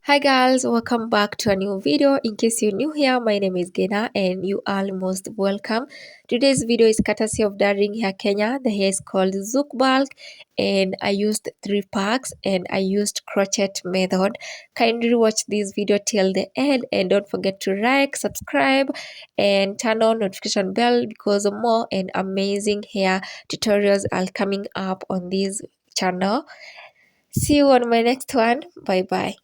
Hi guys, welcome back to a new video. In case you're new here, my name is Gena and you are most welcome. Today's video is courtesy of Darling Hair Kenya. The hair is called Zouk Bulk and I used 3 packs and I used crochet method. Kindly watch this video till the end and don't forget to like, subscribe and turn on notification bell because more and amazing hair tutorials are coming up on this channel. See you on my next one. Bye bye.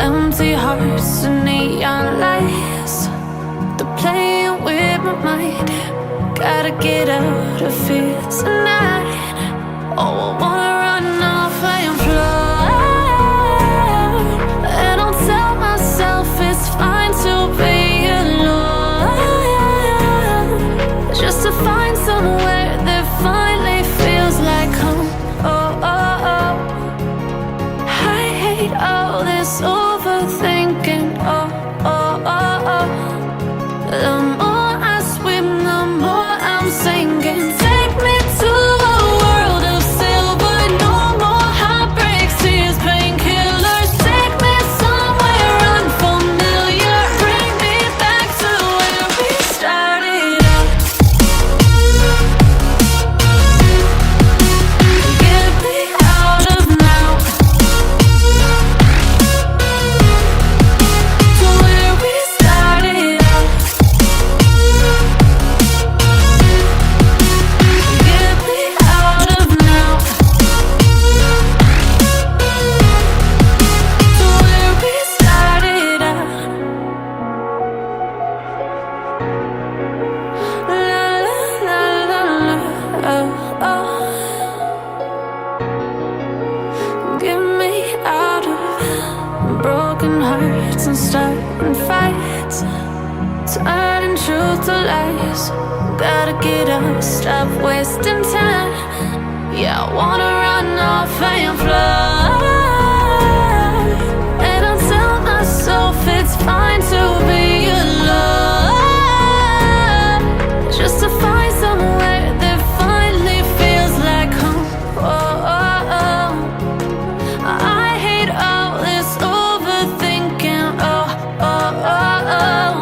Empty hearts and neon lights, they're playing with my mind. Gotta get out of here tonight. Oh, I wanna run off and fly, and I'll tell myself it's fine to be alone, just to find somewhere that finally feels like home. Oh, oh, oh. I hate all this overthinking. Oh, oh, oh, oh. The more I swim, the more I'm sinking. Take me to a world of silver. No more heartbreaks, tears, painkillers. Take me somewhere unfamiliar. Bring me back to where we started out. Get me out of now. To where we started out. Get me out of now. To where we started out. La la la la la. Oh, oh. Get me out of broken hearts and starting fights, turning truth to lies. Gotta get up, stop wasting time. Yeah, I wanna run off and fly, and I'll tell myself it's fine to be alone, just to find somewhere that finally feels like home. Oh, oh, oh. I hate all this overthinking. Oh, oh, oh, oh.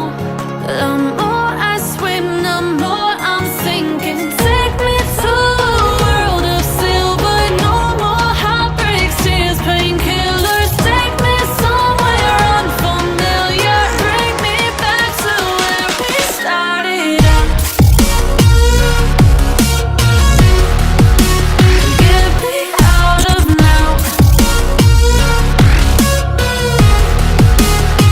The more I swim, the more I'm sinking. Take me to a world of silver. No more heartbreaks, tears, painkillers. Take me somewhere unfamiliar. Bring me back to where we started out. Get me out of now.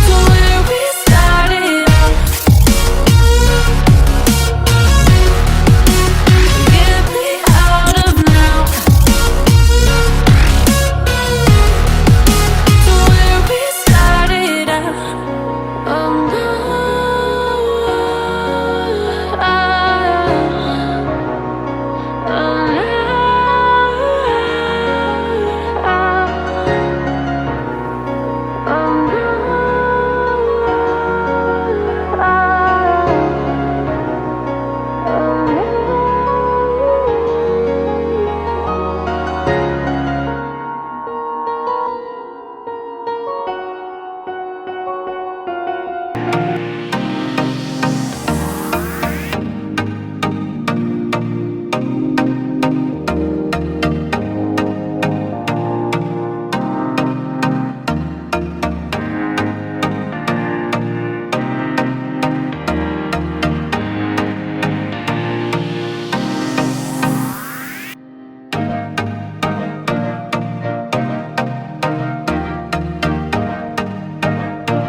To where we started out. Get me out of now. To where we started out. Oh no.